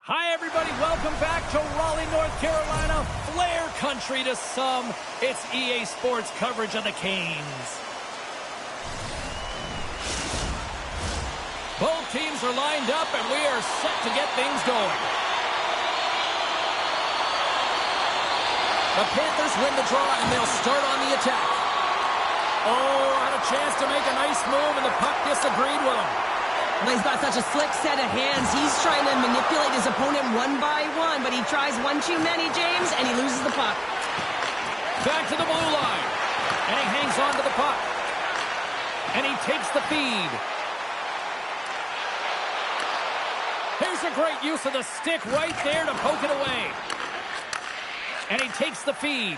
Hi, everybody. Welcome back to Raleigh, North Carolina. Flair country to some. It's EA Sports coverage of the Canes. Both teams are lined up, and we are set to get things going. The Panthers win the draw, and they'll start on the attack. Oh, had a chance to make a nice move, and the puck disagreed with him. Well, he's got such a slick set of hands. He's trying to manipulate his opponent one by one, but he tries one too many, James, and he loses the puck. Back to the blue line. And he hangs on to the puck. And he takes the feed. Here's a great use of the stick right there to poke it away. And he takes the feed.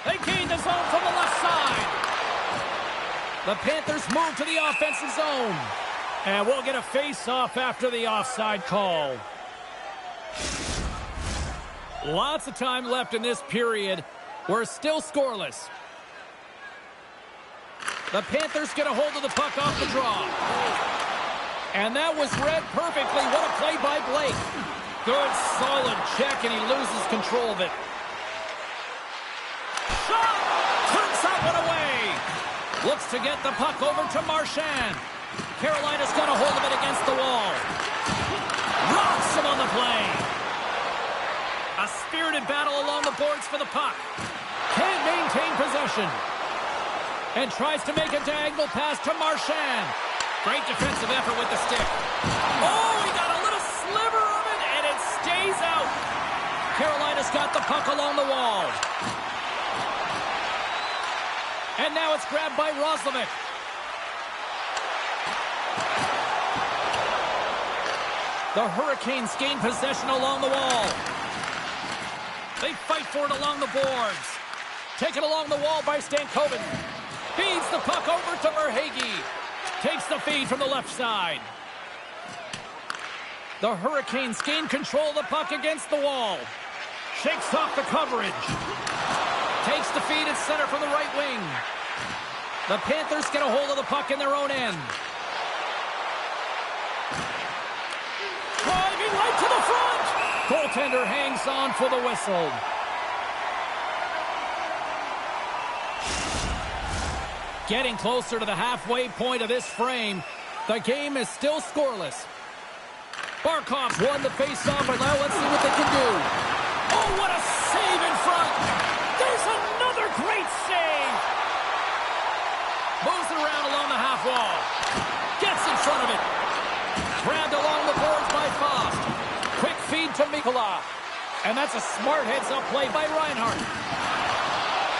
They gain the zone from the left side. The Panthers move to the offensive zone. And we'll get a face-off after the offside call. Lots of time left in this period. We're still scoreless. The Panthers get a hold of the puck off the draw. And that was read perfectly. What a play by Blake. Good, solid check, and he loses control of it. Shot! Turns that one away. Looks to get the puck over to Marchand. Carolina's got a hold of it against the wall. Rocks him on the play. A spirited battle along the boards for the puck. Can't maintain possession. And tries to make a diagonal pass to Marchand. Great defensive effort with the stick. Oh, he got a little sliver of it, and it stays out. Carolina's got the puck along the wall. And now it's grabbed by Roslovic. The Hurricanes gain possession along the wall. They fight for it along the boards. Taken along the wall by Stankoven. Feeds the puck over to Verhaeghe. Takes the feed from the left side. The Hurricanes gain control of the puck against the wall. Shakes off the coverage. Takes the feed at center from the right wing. The Panthers get a hold of the puck in their own end. Driving right to the front. Goaltender hangs on for the whistle. Getting closer to the halfway point of this frame. The game is still scoreless. Barkov's won the faceoff, and now let's see what they can do. Oh, what a save in front. There's another great save. Moves it around along the half wall. Gets in front of it. Grabbed along the boards by Faust. Quick feed to Mikkola. And that's a smart heads-up play by Reinhart.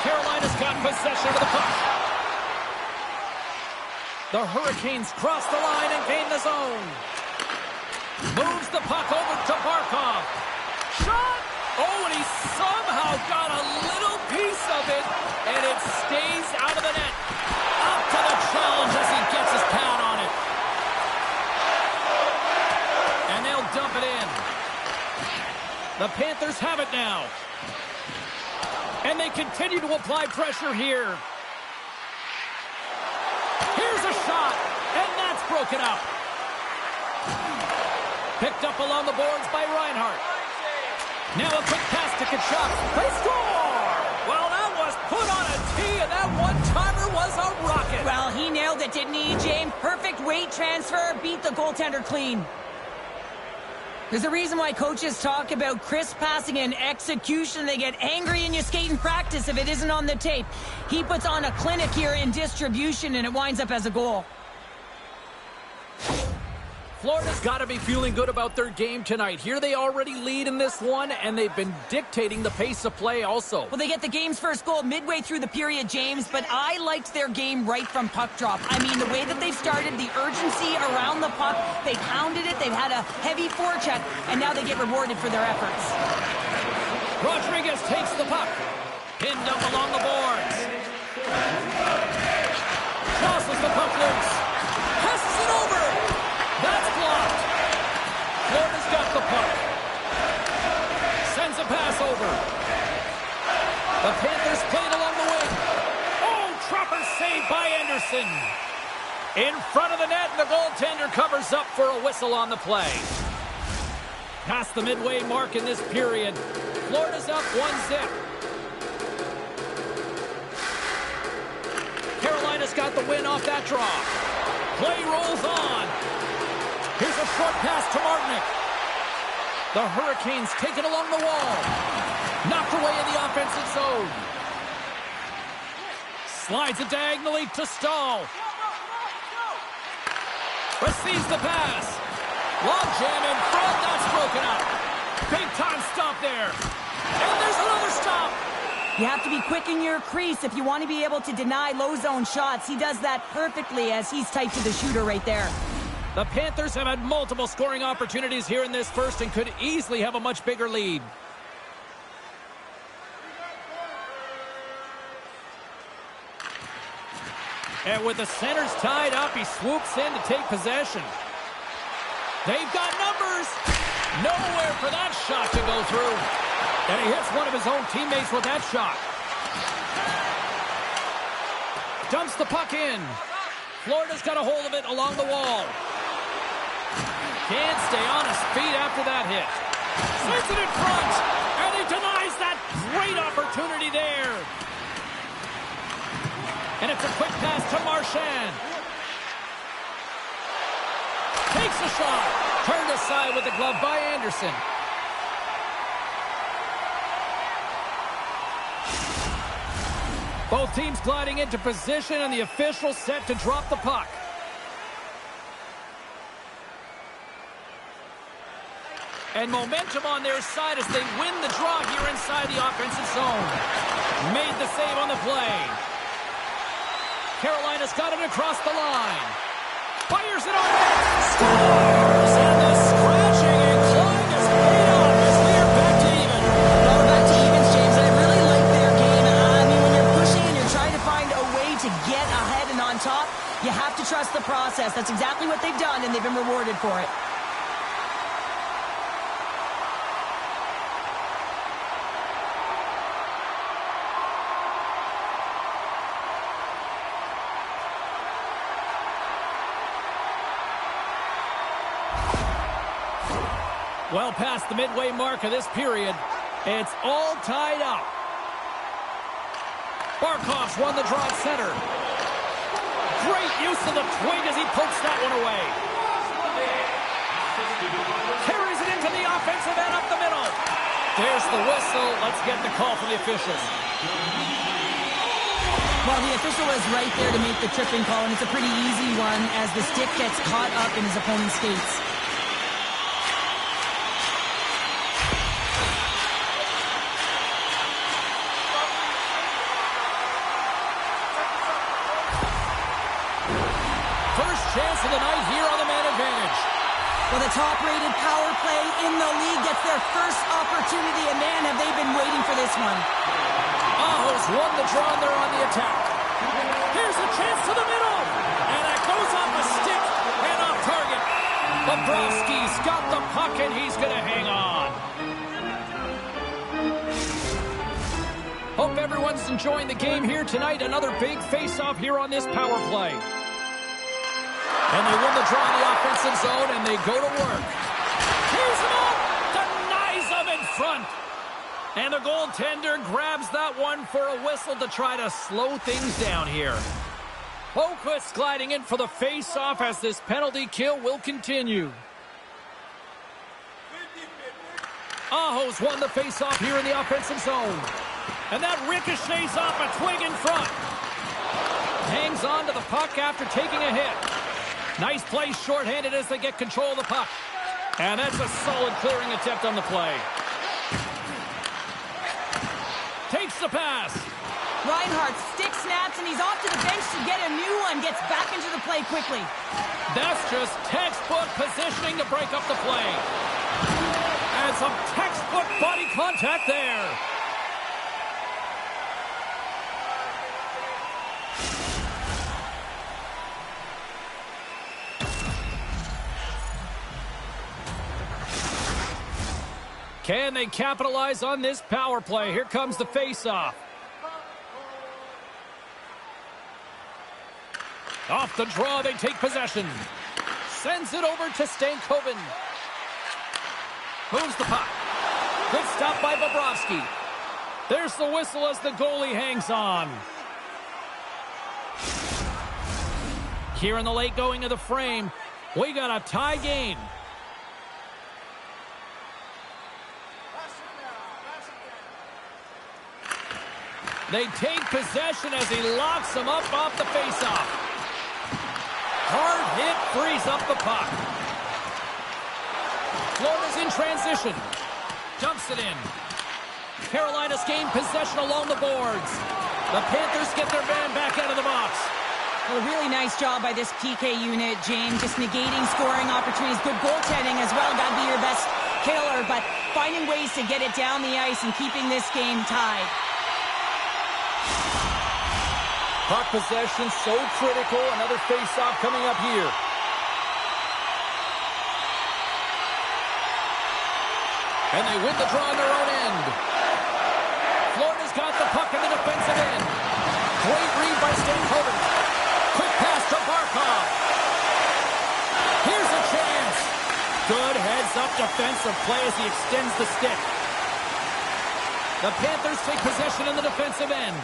Carolina's got possession of the puck. The Hurricanes cross the line and gain the zone. Moves the puck over to Barkov. Shot! Oh, and he somehow got a little piece of it, and it stays out of the net. Up to the challenge as he gets his pad on it. And they'll dump it in. The Panthers have it now. And they continue to apply pressure here. Here's a shot, and that's broken up. Picked up along the boards by Reinhart. Now a quick pass to Tkachuk. They score! Well, that was put on a tee, and that one-timer was a rocket. Well, he nailed it, didn't he, James? Perfect weight transfer, beat the goaltender clean. There's a reason why coaches talk about crisp passing and execution. They get angry and you skate in practice if it isn't on the tape. He puts on a clinic here in distribution, and it winds up as a goal. Florida's got to be feeling good about their game tonight. Here they already lead in this one, and they've been dictating the pace of play also. Well, they get the game's first goal midway through the period, James, but I liked their game right from puck drop. I mean, the way that they've started, the urgency around the puck, they've hounded it, they've had a heavy forecheck, and now they get rewarded for their efforts. Rodriguez takes the puck. Pinned up along the boards. Tosses the puck loose. Passes it over. That's blocked. Florida's got the puck. Sends a pass over. The Panthers played along the wing. Oh, Tropper saved by Anderson. In front of the net, and the goaltender covers up for a whistle on the play. Past the midway mark in this period. Florida's up 1-0. Carolina's got the win off that draw. Play rolls on. Here's a short pass to Martinick. The Hurricanes take it along the wall. Knocked away in the offensive zone. Slides it diagonally to Stahl. Receives the pass. Long jam in front. That's broken up. Big time stop there. And there's another stop. You have to be quick in your crease if you want to be able to deny low zone shots. He does that perfectly as he's tight to the shooter right there. The Panthers have had multiple scoring opportunities here in this first and could easily have a much bigger lead. And with the centers tied up, he swoops in to take possession. They've got numbers. Nowhere for that shot to go through. And he hits one of his own teammates with that shot. Dumps the puck in. Florida's got a hold of it along the wall. Can't stay on his feet after that hit. Sends it in front. And he denies that great opportunity there. And it's a quick pass to Marchand. Takes a shot. Turned aside with the glove by Anderson. Both teams gliding into position, and the official set to drop the puck. And momentum on their side as they win the draw here inside the offensive zone. Made the save on the play. Carolina's got it across the line. Fires it on net. Scores! And the scratching and clawing is paid off as we are back to even. Well, we're back to evens, James. I really like their game. I mean, when you're pushing and you're trying to find a way to get ahead and on top, you have to trust the process. That's exactly what they've done, and they've been rewarded for it. Well past the midway mark of this period, it's all tied up. Barkov's won the draw at center. Great use of the twig as he pokes that one away. Carries it into the offensive end up the middle. There's the whistle. Let's get the call from the officials. Well, the official was right there to make the tripping call, and it's a pretty easy one as the stick gets caught up in his opponent's skates. Chance of the night here on the man advantage. Well, the top-rated power play in the league gets their first opportunity, and man, have they been waiting for this one. Aho's won the draw, and they're on the attack. Here's a chance to the middle, and that goes off a stick and off target. Bobrovsky's got the puck, and he's going to hang on. Hope everyone's enjoying the game here tonight. Another big face-off here on this power play. And they win the draw in the offensive zone, and they go to work. Tears him up, denies him in front. And the goaltender grabs that one for a whistle to try to slow things down here. Boquist gliding in for the face-off as this penalty kill will continue. Aho's won the face-off here in the offensive zone. And that ricochets off a twig in front. Hangs on to the puck after taking a hit. Nice play shorthanded as they get control of the puck. And that's a solid clearing attempt on the play. Takes the pass. Reinhardt stick snaps, and he's off to the bench to get a new one. Gets back into the play quickly. That's just textbook positioning to break up the play. And some textbook body contact there. Can they capitalize on this power play? Here comes the face-off. Off the draw, they take possession. Sends it over to Stankoven. Moves the puck. Good stop by Bobrovsky. There's the whistle as the goalie hangs on. Here in the late going of the frame, we got a tie game. They take possession as he locks them up off the faceoff. Hard hit frees up the puck. Florida's in transition. Dumps it in. Carolina's gained possession along the boards. The Panthers get their man back out of the box. A really nice job by this PK unit, James. Just negating scoring opportunities. Good goaltending as well. Got to be your best killer, but finding ways to get it down the ice and keeping this game tied. Puck possession so critical. Another face-off coming up here. And they win the draw on their own end. Florida's got the puck in the defensive end. Great read by Stankoven. Quick pass to Barkov. Here's a chance. Good heads-up defensive play as he extends the stick. The Panthers take possession in the defensive end.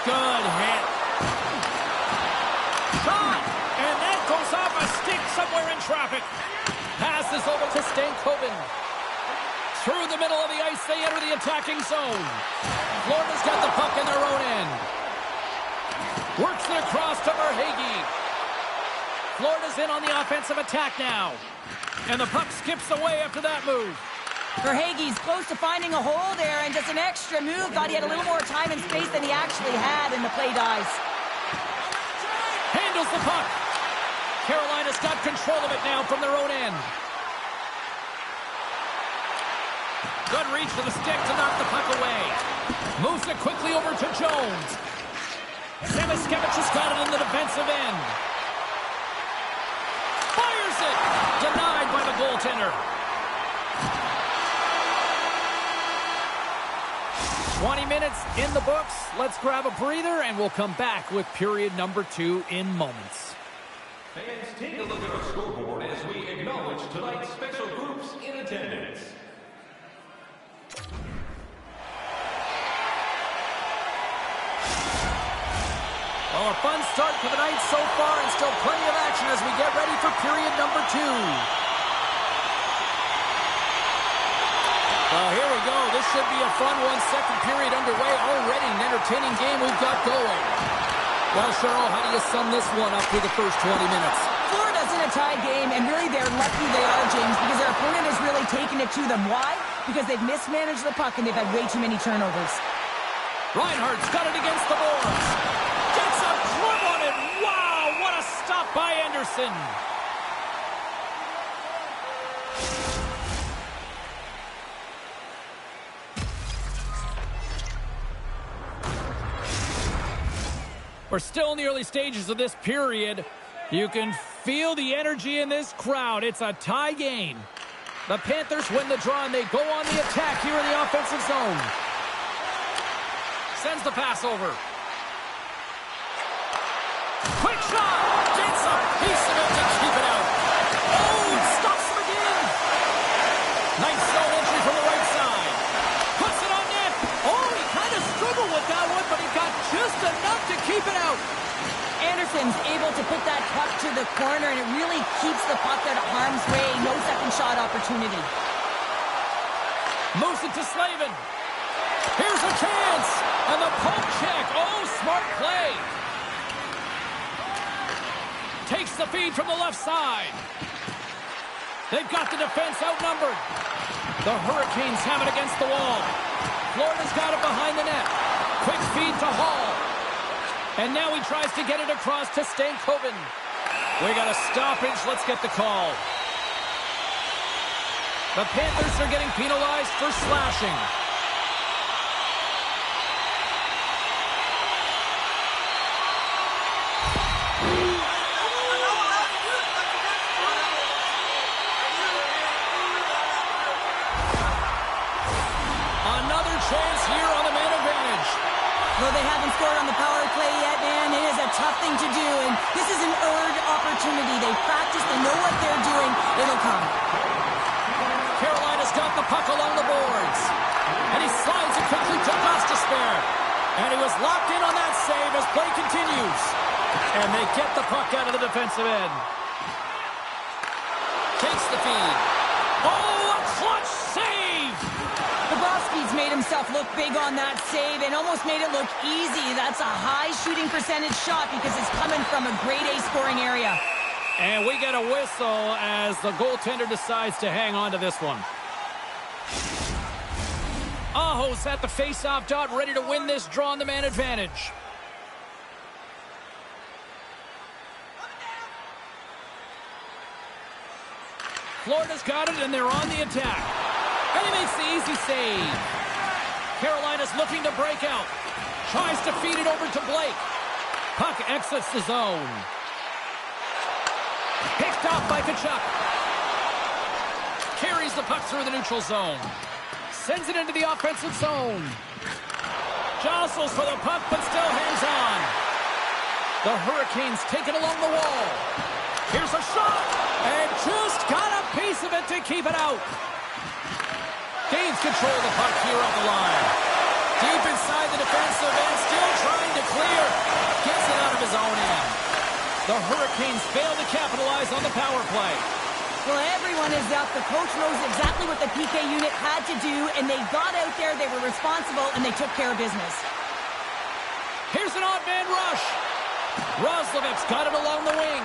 Good hit. Shot! And that goes off a stick somewhere in traffic. Passes over to Stankoven. Through the middle of the ice, they enter the attacking zone. Florida's got the puck in their own end. Works it across to Verhaeghe. Florida's in on the offensive attack now. And the puck skips away after that move. Verhaeghe's close to finding a hole there, and just an extra move. Thought he had a little more time and space than he actually had, and the play dies. Handles the puck. Carolina's got control of it now from their own end. Good reach for the stick to knock the puck away. Moves it quickly over to Jones. Samoskevich has got it in the defensive end. Fires it! Denied by the goaltender. 20 minutes in the books. Let's grab a breather, and we'll come back with period number 2 in moments. Fans, take a look at our scoreboard as we acknowledge tonight's special groups in attendance. Well, a fun start to the night so far, and still plenty of action as we get ready for period number 2. Well, here we go. This should be a fun one. Second period underway already. An entertaining game we've got going. Well, Cheryl, how do you sum this one up through the first 20 minutes? Florida's in a tie game, and really they're lucky they are, James, because their opponent has really taken it to them. Why? Because they've mismanaged the puck, and they've had way too many turnovers. Reinhardt's got it against the boards. Gets a grip on it. Wow, what a stop by Anderson. We're still in the early stages of this period. You can feel the energy in this crowd. It's a tie game. The Panthers win the draw, and they go on the attack here in the offensive zone. Sends the pass over. Quick shot! Gets a piece of it to keep it out. Oh, stops him again. Nice zone entry from the right side. Puts it on net. Oh, he kind of struggled with that one, but he got just enough to keep it out. Anderson's able to put that puck to the corner, and it really keeps the puck out of harm's way. No second shot opportunity. Moves it to Slavin. Here's a chance. And the poke check. Oh, smart play. Takes the feed from the left side. They've got the defense outnumbered. The Hurricanes have it against the wall. Florida's got it behind the net. Quick feed to Hall. And now he tries to get it across to Stankoven. We got a stoppage. Let's get the call. The Panthers are getting penalized for slashing. Another chance here on the man advantage. Though they haven't scored on the power play yet, man, it is a tough thing to do, and this is an earned opportunity. They practice, they know what they're doing. It'll come. got the puck along the boards. And he slides it quickly to Gostisbehere. And he was locked in on that save as play continues. And they get the puck out of the defensive end. Takes the feed. Oh, a clutch save! Bobrovsky's made himself look big on that save and almost made it look easy. That's a high shooting percentage shot because it's coming from a grade A scoring area. And we get a whistle as the goaltender decides to hang on to this one. Aho's at the face-off dot, ready to win this draw on the man advantage. Florida's got it, and they're on the attack. And he makes the easy save. Carolina's looking to break out. Tries to feed it over to Blake. Puck exits the zone. Picked off by Tkachuk. Carries the puck through the neutral zone. Sends it into the offensive zone. Jostles for the puck, but still hangs on. The Hurricanes take it along the wall. Here's a shot. And just got a piece of it to keep it out. Gains control of the puck here on the line. Deep inside the defensive end, still trying to clear. Gets it out of his own end. The Hurricanes fail to capitalize on the power play. Well, everyone is up. The coach knows exactly what the PK unit had to do, and they got out there, they were responsible, and they took care of business. Here's an odd man rush. Roslovic's got it along the wing.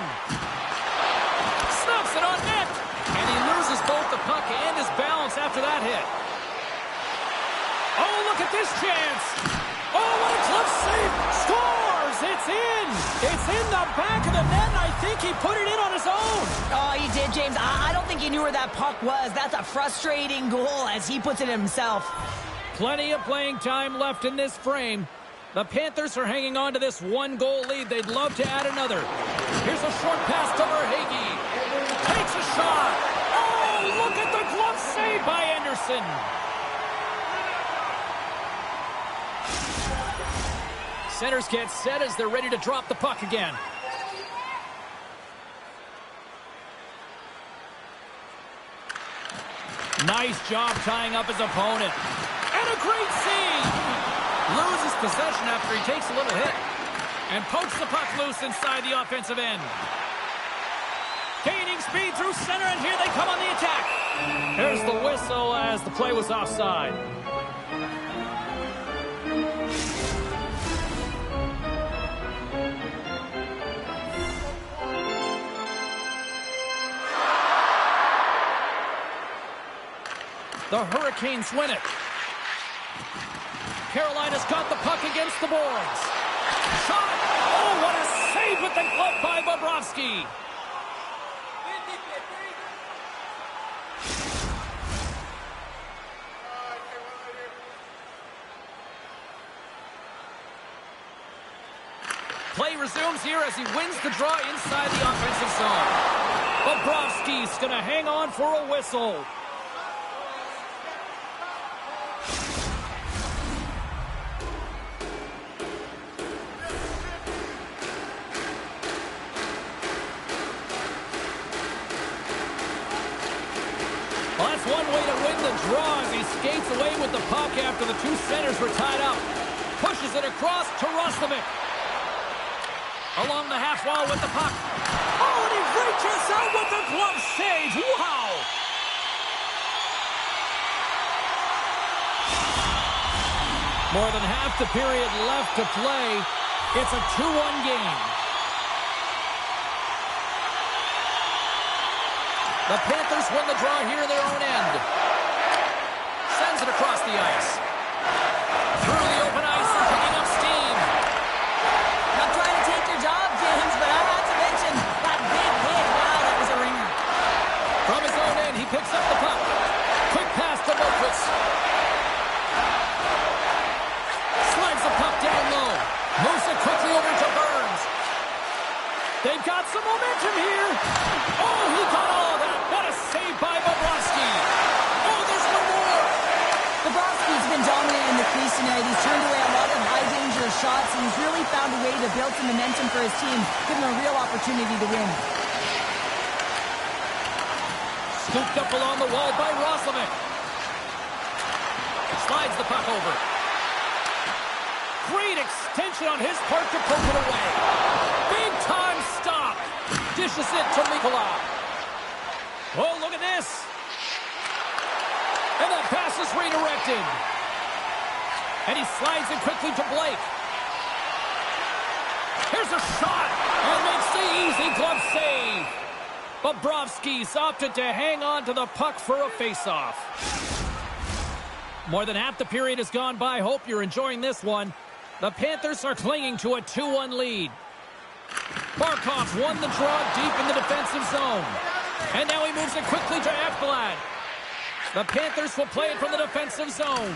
Snaps it on net. And he loses both the puck and his balance after that hit. Oh, look at this chance. Oh, what a clutch save. Scores! It's in! It's in the back of the net, and I think he put it in on his own. Oh, he did, James. I don't think he knew where that puck was. That's a frustrating goal as he puts it himself. Plenty of playing time left in this frame. The Panthers are hanging on to this one-goal lead. They'd love to add another. Here's a short pass to Verhaeghe. Takes a shot. Oh, look at the glove save by Anderson. Centers get set as they're ready to drop the puck again. Nice job tying up his opponent. And a great save. Loses possession after he takes a little hit. And pokes the puck loose inside the offensive end. Gaining speed through center, and here they come on the attack. There's the whistle as the play was offside. The Hurricanes win it. Carolina's got the puck against the boards. Shot! Oh, what a save with the glove by Bobrovsky. Play resumes here as he wins the draw inside the offensive zone. Bobrovsky's going to hang on for a whistle. Well, that's one way to win the draw as he skates away with the puck after the two centers were tied up. Pushes it across to Roslovic. Along the half wall with the puck. Oh, and he reaches out with the glove save. Wow! More than half the period left to play. It's a 2-1 game. The Panthers win the draw here in their own end. Sends it across the ice. Through the open ice and picking up steam. Not trying to take your job, James, but I have to mention that big hit. Wow, that was a ringer. From his own end, he picks up the puck. Quick pass to Boquist. Slides the puck down low. Moves it quickly over to Burns. They've got some momentum here. Oh, he got all of that. What a save by Bobrovsky. Oh, there's one more. Bobrovsky's been dominant in the crease tonight. He's turned away a lot of high-danger shots, and he's really found a way to build some momentum for his team, give him a real opportunity to win. Scooped up along the wall by Roslovic. Slides the puck over. Great extension on his part to poke it away. Big time stop. Dishes it to Mikkola. Oh, look at this. And that pass is redirected. And he slides it quickly to Blake. Here's a shot. And makes the easy glove save. Bobrovsky's opted to hang on to the puck for a face-off. More than half the period has gone by. Hope you're enjoying this one. The Panthers are clinging to a 2-1 lead. Barkov won the draw deep in the defensive zone. And now he moves it quickly to Ekblad. The Panthers will play it from the defensive zone.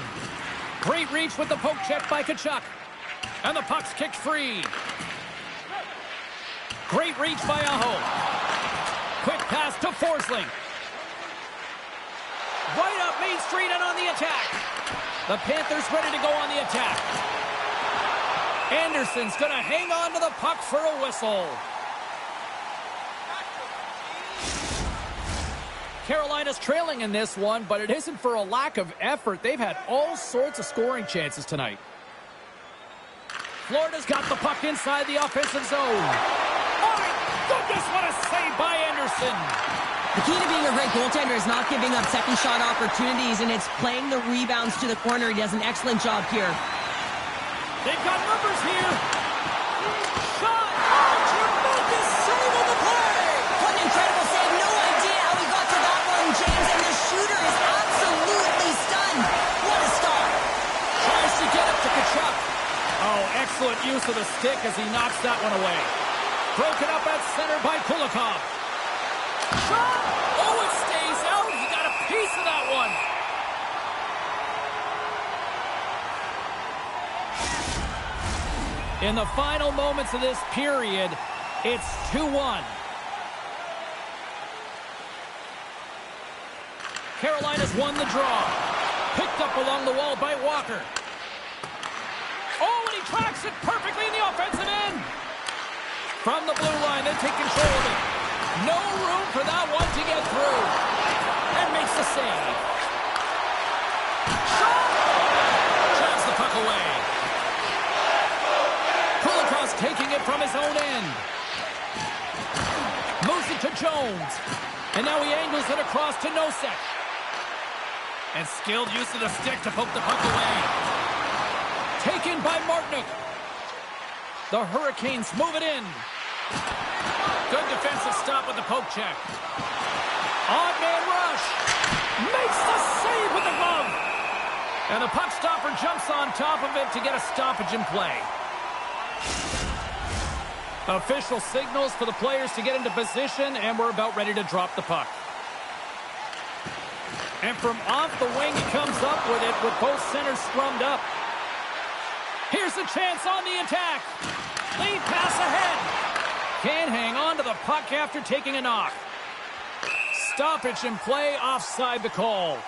Great reach with the poke check by Tkachuk. And the puck's kicked free. Great reach by Aho. Quick pass to Forsling. Right up Main Street and on the attack. The Panthers ready to go on the attack. Anderson's going to hang on to the puck for a whistle. Carolina's trailing in this one, but it isn't for a lack of effort. They've had all sorts of scoring chances tonight. Florida's got the puck inside the offensive zone. Oh, my goodness, what a save by Anderson. The key to being a great goaltender is not giving up second shot opportunities, and it's playing the rebounds to the corner. He does an excellent job here. They've got numbers here. Shot! Oh, tremendous save on the play! What an incredible save. No idea how he got to that one, James, and the shooter is absolutely stunned. What a stop. Tries to get it to Tkachuk. Oh, excellent use of the stick as he knocks that one away. Broken up at center by Kulikov. Shot! Oh, it stays out. He got a piece of that one. In the final moments of this period, it's 2-1. Carolina's won the draw. Picked up along the wall by Walker. Oh, and he tracks it perfectly in the offensive end. From the blue line, they take control of it. No room for that one to get through. And makes the save. Shot! Drives the puck away. Kulikov's taking it from his own end. Moves it to Jones. And now he angles it across to Nosek. And skilled use of the stick to poke the puck away. Taken by Martinook. The Hurricanes move it in. Good defensive stop with the poke check. Odd man rush. Makes the save with the glove. And the puck stopper jumps on top of it to get a stoppage in play. Official signals for the players to get into position, and we're about ready to drop the puck. And from off the wing, he comes up with it with both centers scrummed up. Here's a chance on the attack. Lead pass ahead. Can't hang on to the puck after taking a knock. Stoppage in play, offside the call.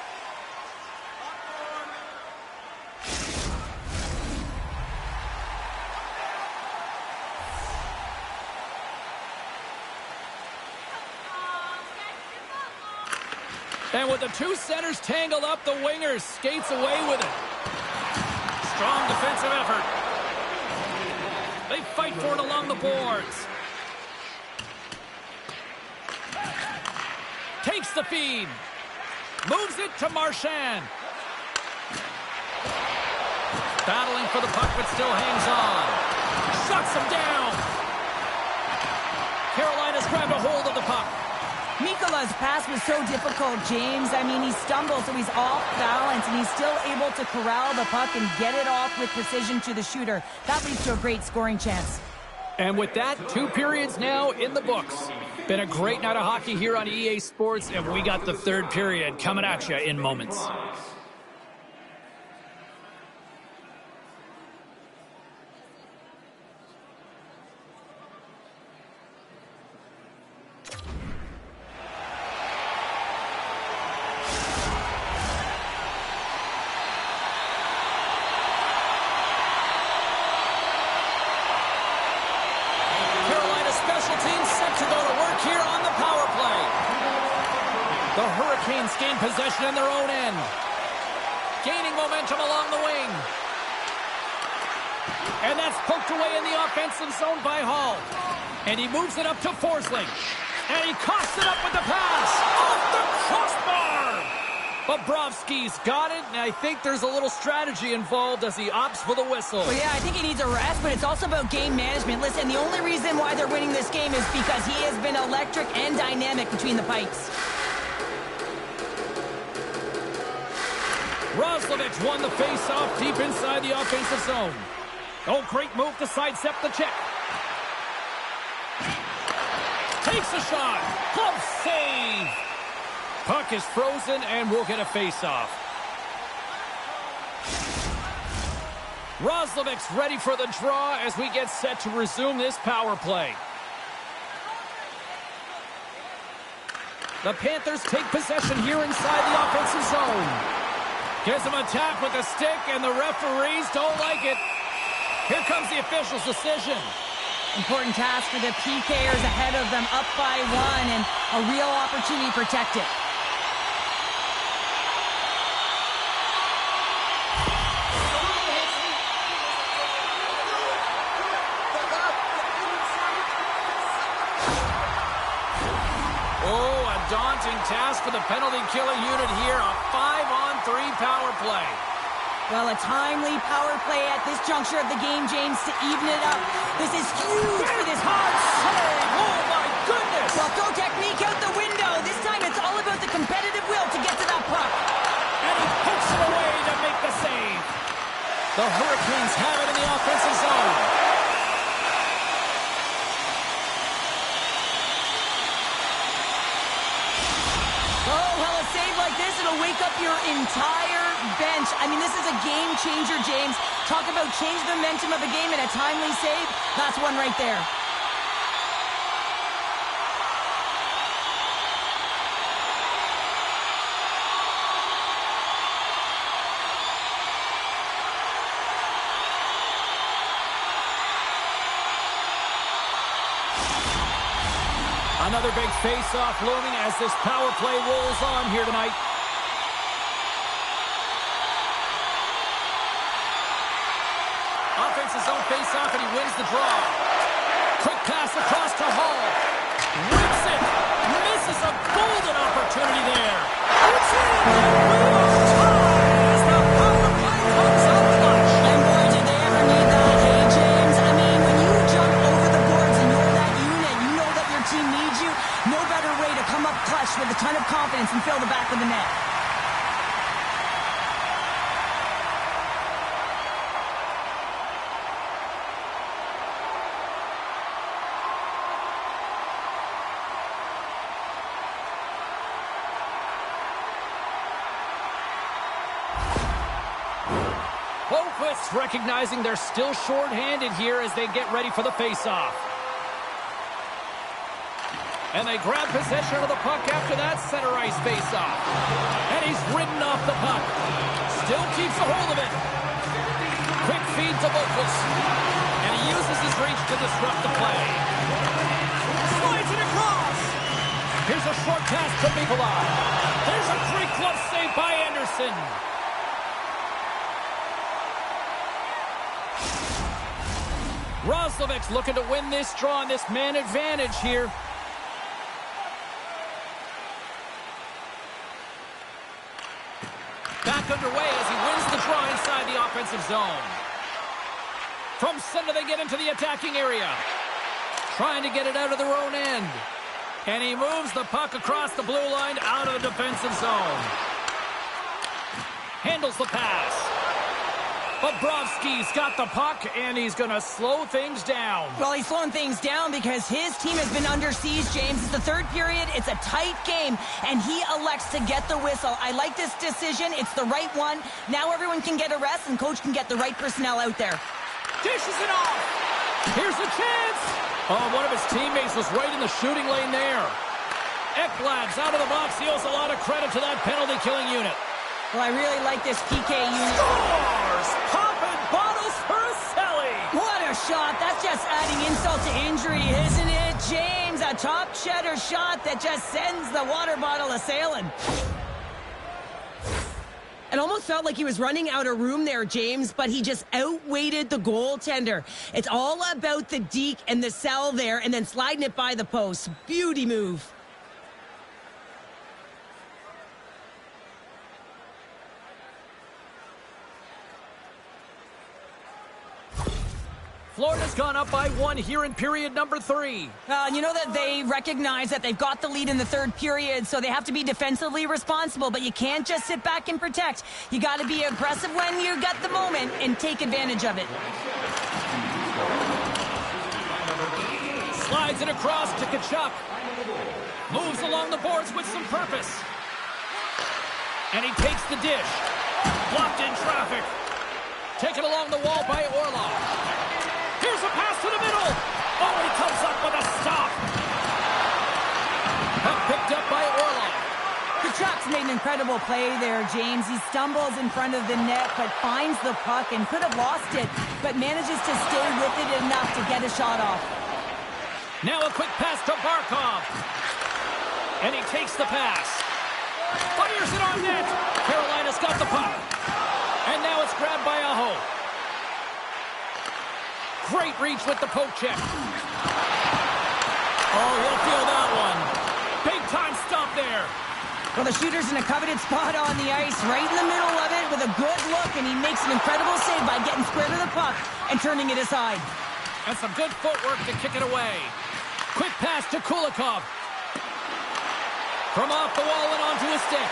And with the two centers tangled up, the winger skates away with it. Strong defensive effort. They fight for it along the boards. Takes the feed. Moves it to Marchand. Battling for the puck, but still hangs on. Shuts him down. Carolina's grabbed a hold of the puck. Mikkola's pass was so difficult, James. I mean, he stumbles, so he's off balance, and he's still able to corral the puck and get it off with precision to the shooter. That leads to a great scoring chance. And with that, 2 periods now in the books. Been a great night of hockey here on EA Sports, and we got the 3rd period coming at you in moments. The Hurricanes gain possession in their own end. gaining momentum along the wing. And that's poked away in the offensive zone by Hall. And he moves it up to Forsling. And he coughs it up with the pass. Off the crossbar! Bobrovsky's got it, and I think there's a little strategy involved as he opts for the whistle. Well, yeah, I think he needs a rest, but it's also about game management. Listen, the only reason why they're winning this game is because he has been electric and dynamic between the pipes. Roslovic won the face-off deep inside the offensive zone. Oh, great move to sidestep the check. Takes a shot. Glove save. Puck is frozen, and we'll get a face-off. Roslovic's ready for the draw as we get set to resume this power play. The Panthers take possession here inside the offensive zone. Gives him a tap with a stick, and the referees don't like it. Here comes the official's decision. Important task for the PKers ahead of them, up by 1, and a real opportunity to protect it. Oh, a daunting task for the penalty-killing unit here. A 5-on-3 power play. Well, a timely power play at this juncture of the game, James, to even it up. This is huge for this hard save. Oh, my goodness! Well, throw technique out the window. This time it's all about the competitive will to get to that puck. And he pokes it away to make the save. The Hurricanes have it in the offensive zone. Oh, well, a save like this, it'll wake up your entire bench. I mean, this is a game changer, James. Talk about change the momentum of the game and a timely save. That's one right there. Another big face-off looming as this power play rolls on here tonight. Offensive zone face-off, and he wins the draw. Quick pass across to Hall. Rips it. Misses a golden opportunity there. It's in. Ties. The power play comes up clutch. And boy, did they ever need that, hey, James? I mean, when you jump over the boards and you're that unit, you know that your team needs you. No better way to come up clutch with a ton of confidence and fill the back of the net. Boquist recognizing they're still short-handed here as they get ready for the face-off. And they grab possession of the puck after that center ice face-off. And he's ridden off the puck. Still keeps a hold of it. Quick feed to Boquist. And he uses his reach to disrupt the play. Slides it across. Here's a short pass to Nikolai. There's a great glove save by Anderson. Roslovic's looking to win this draw on this man advantage here. Back underway as he wins the draw inside the offensive zone. From center they get into the attacking area. Trying to get it out of their own end. And he moves the puck across the blue line out of the defensive zone. Handles the pass. Bobrovsky's got the puck, and he's going to slow things down. Well, he's slowing things down because his team has been under siege, James. It's the third period. It's a tight game, and he elects to get the whistle. I like this decision. It's the right one. Now everyone can get a rest, and coach can get the right personnel out there. Dishes it off. Here's a chance. Oh, one of his teammates was right in the shooting lane there. Ekblad's out of the box. He owes a lot of credit to that penalty-killing unit. Well, I really like this PK unit. Scores! Popping bottles for a Selly! What a shot. That's just adding insult to injury, isn't it, James? A top cheddar shot that just sends the water bottle a-sailing. It almost felt like he was running out of room there, James, but he just outweighted the goaltender. It's all about the deke and the cell there and then sliding it by the post. Beauty move. Florida's gone up by 1 here in period number 3. And you know that they recognize that they've got the lead in the third period, so they have to be defensively responsible, but you can't just sit back and protect. You got to be aggressive when you got the moment and take advantage of it. Slides it across to Tkachuk. Moves along the boards with some purpose. And he takes the dish. Blocked in traffic. Taken along the wall by Orlov. Here's a pass to the middle. Oh, he comes up with a stop. Puck picked up by Orlov. Tkachuk's made an incredible play there, James. He stumbles in front of the net, but finds the puck and could have lost it, but manages to stay with it enough to get a shot off. Now a quick pass to Barkov. And he takes the pass. Fires it on net. Carolina's got the puck. And now it's grabbed by Aho. Great reach with the poke check. Oh, he'll feel that one. Big time stop there. Well, the shooter's in a coveted spot on the ice, right in the middle of it with a good look, and he makes an incredible save by getting square to the puck and turning it aside. And some good footwork to kick it away. Quick pass to Kulikov. From off the wall and onto his stick.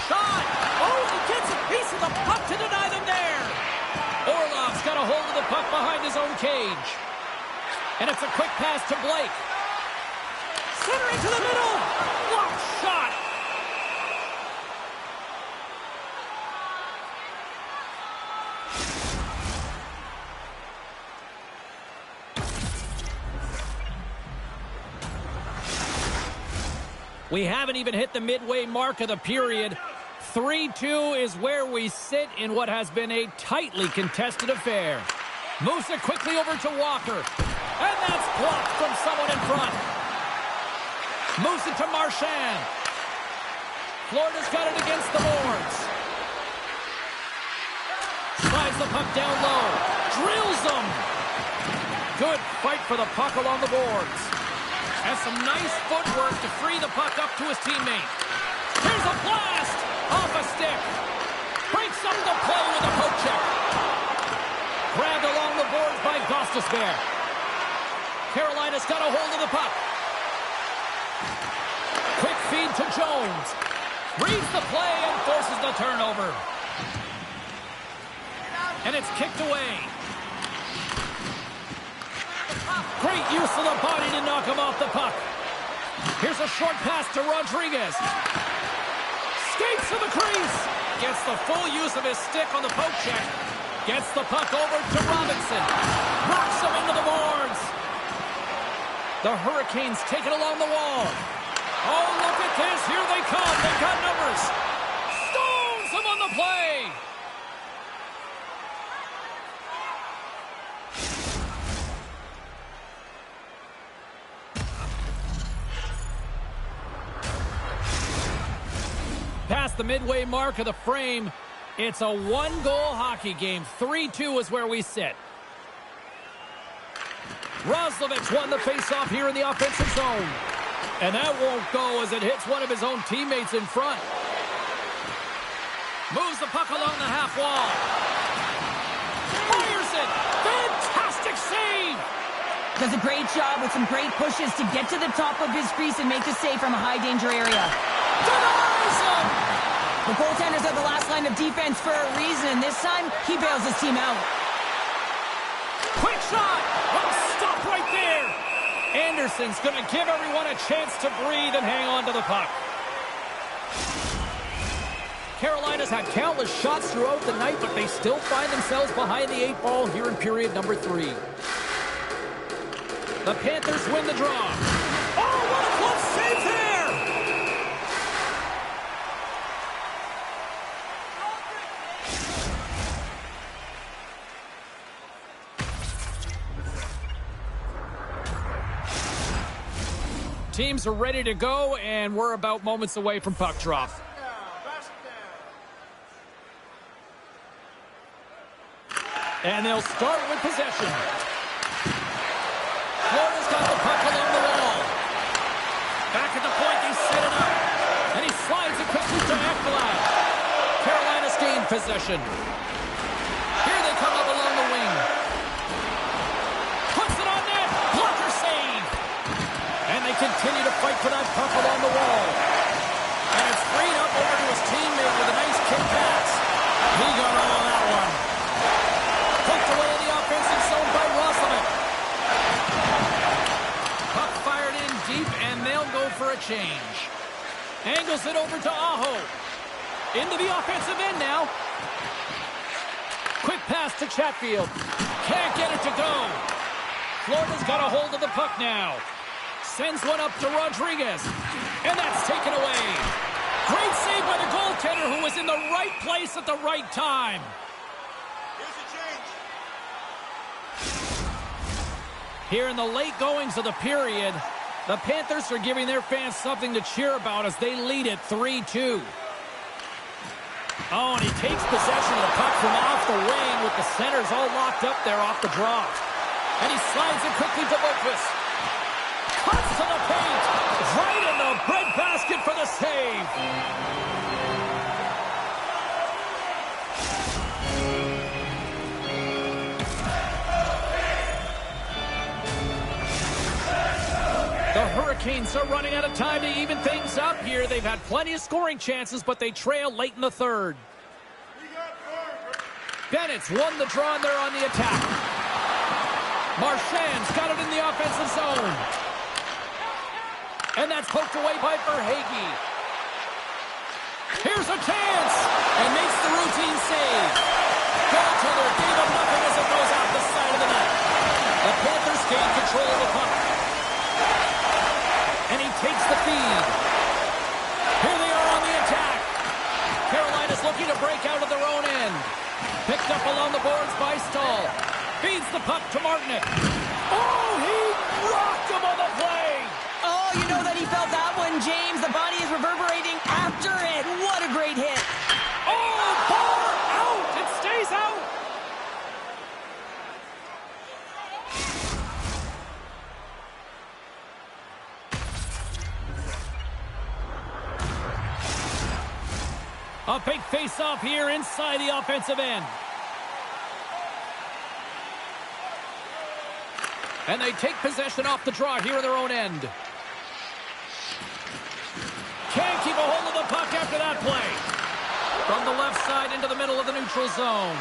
Shot! Oh, he gets a piece of the puck to deny them there. Orlov's got a hold of the puck behind his own cage. And it's a quick pass to Blake. Center into the middle. Blocked shot. We haven't even hit the midway mark of the period. 3-2 is where we sit in what has been a tightly contested affair. Moves it quickly over to Walker. And that's blocked from someone in front. Moves it to Marchand. Florida's got it against the boards. Slides the puck down low. Drills them. Good fight for the puck along the boards. Has some nice footwork to free the puck up to his teammate. Here's a blast off a stick. Breaks up the play with a poke check. Grabbed along the boards by Gostisbehere. Carolina's got a hold of the puck. Quick feed to Jones. Reads the play and forces the turnover. And it's kicked away. Great use of the body to knock him off the puck. Here's a short pass to Rodriguez. Skates to the crease. Gets the full use of his stick on the poke check. Gets the puck over to Robinson. Knocks him into the boards. The Hurricanes take it along the wall. Oh, look at this. Here they come. They've got numbers. Stones him on the play. Past the midway mark of the frame, it's a one-goal hockey game. 3-2 is where we sit. Roslovic won the face-off here in the offensive zone. And that won't go as it hits one of his own teammates in front. Moves the puck along the half wall. Fires it! Fantastic save! Does a great job with some great pushes to get to the top of his crease and make the save from a high-danger area. Denies him! The goaltenders are the last line of defense for a reason, and this time, he bails his team out. Quick shot! Oh, stop right there! Anderson's going to give everyone a chance to breathe and hang on to the puck. Carolina's had countless shots throughout the night, but they still find themselves behind the 8 ball here in period number 3. The Panthers win the draw. Oh, what a close save there! Teams are ready to go, and we're about moments away from puck drop. And they'll start with possession. Florida's got the puck along the wall. Back at the point, they set it up. And he slides it quickly to Ekblad. Carolina's gained possession. Here they come up along the wing. Puts it on net. Blocker save. And they continue to fight for that puck along the wall. And it's freed up over to his teammate with a nice kick pass. He got all of that one. Poked away in the offensive zone by Roslovic. Puck fired in deep, and they'll go for a change. Angles it over to Aho. Into the offensive end now. Quick pass to Chatfield. Can't get it to go. Florida's got a hold of the puck now. Sends one up to Rodriguez. And that's taken away. Great save by the goaltender, who was in the right place at the right time. Here's a change. Here in the late goings of the period, the Panthers are giving their fans something to cheer about as they lead it 3-2. Oh, and he takes possession of the puck from off the wing with the centers all locked up there off the draw. And he slides it quickly to Boquist. Cuts to the paint. Right in the breadbasket for the save. The Hurricanes are running out of time to even things up here. They've had plenty of scoring chances, but they trail late in the third. Bennett's won the draw, and they're on the attack. Marchand's got it in the offensive zone. And that's poked away by Verhaeghe. Here's a chance! And makes the routine save. Goaltender gave him nothing as it goes out the side of the net. The Panthers gain control of the puck. And he takes the feed. Here they are on the attack. Carolina's looking to break out of their own end. Picked up along the boards by Stahl. Feeds the puck to Martinek. Oh, he rocked him on the play. Oh, you know that he felt that one, James. The body is reverberating after it. What a great hit. Oh, bar out. It stays out. A big face-off here inside the offensive end. And they take possession off the draw here in their own end. Can't keep a hold of the puck after that play. From the left side into the middle of the neutral zone.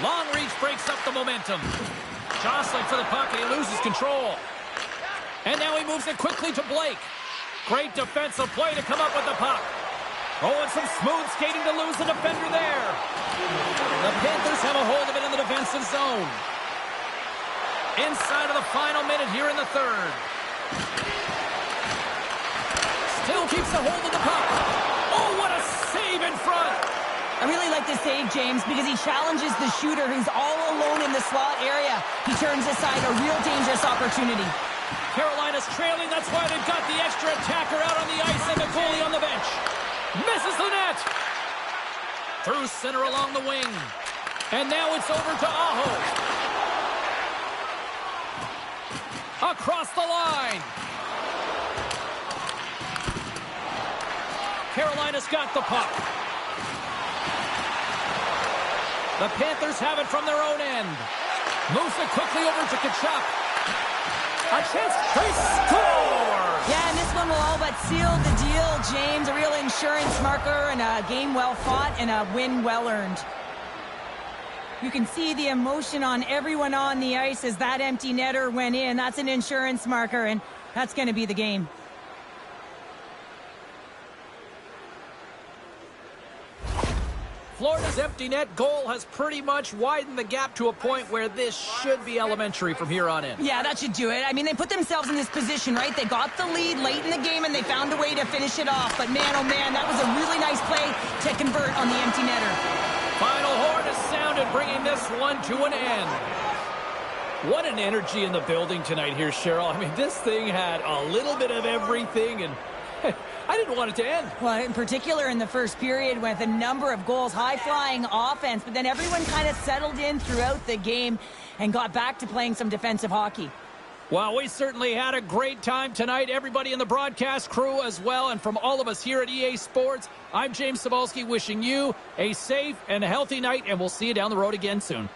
Long reach breaks up the momentum. Jostling for the puck, and he loses control. And now he moves it quickly to Blake. Great defensive play to come up with the puck. Oh, and some smooth skating to lose the defender there. The Panthers have a hold of it in the defensive zone. Inside of the final minute here in the third. Still keeps a hold of the puck. Oh, what a save in front. I really like this save, James, because he challenges the shooter who's all alone in the slot area. He turns aside a real dangerous opportunity. Carolina's trailing. That's why they've got the extra attacker out on the ice and the goalie on the bench. Misses the net. Through center along the wing. And now it's over to Aho. Across the line. Carolina's got the puck. The Panthers have it from their own end. Moves it quickly over to Tkachuk. A chance. They score! Yeah, and this one will all but seal the deal, James. A real insurance marker and a game well fought and a win well earned. You can see the emotion on everyone on the ice as that empty netter went in. That's an insurance marker, and that's going to be the game. Florida's empty net goal has pretty much widened the gap to a point where this should be elementary from here on in. Yeah, that should do it. I mean, they put themselves in this position, right? They got the lead late in the game, and they found a way to finish it off. But man, oh man, that was a really nice play to convert on the empty netter. Final horn has sounded, bringing this one to an end. What an energy in the building tonight here, Cheryl. I mean, this thing had a little bit of everything, and I didn't want it to end. Well, in particular in the first period with a number of goals, high-flying offense, but then everyone kind of settled in throughout the game and got back to playing some defensive hockey. Well, we certainly had a great time tonight. Everybody in the broadcast crew as well. And from all of us here at EA Sports, I'm James Cebulski wishing you a safe and healthy night, and we'll see you down the road again soon.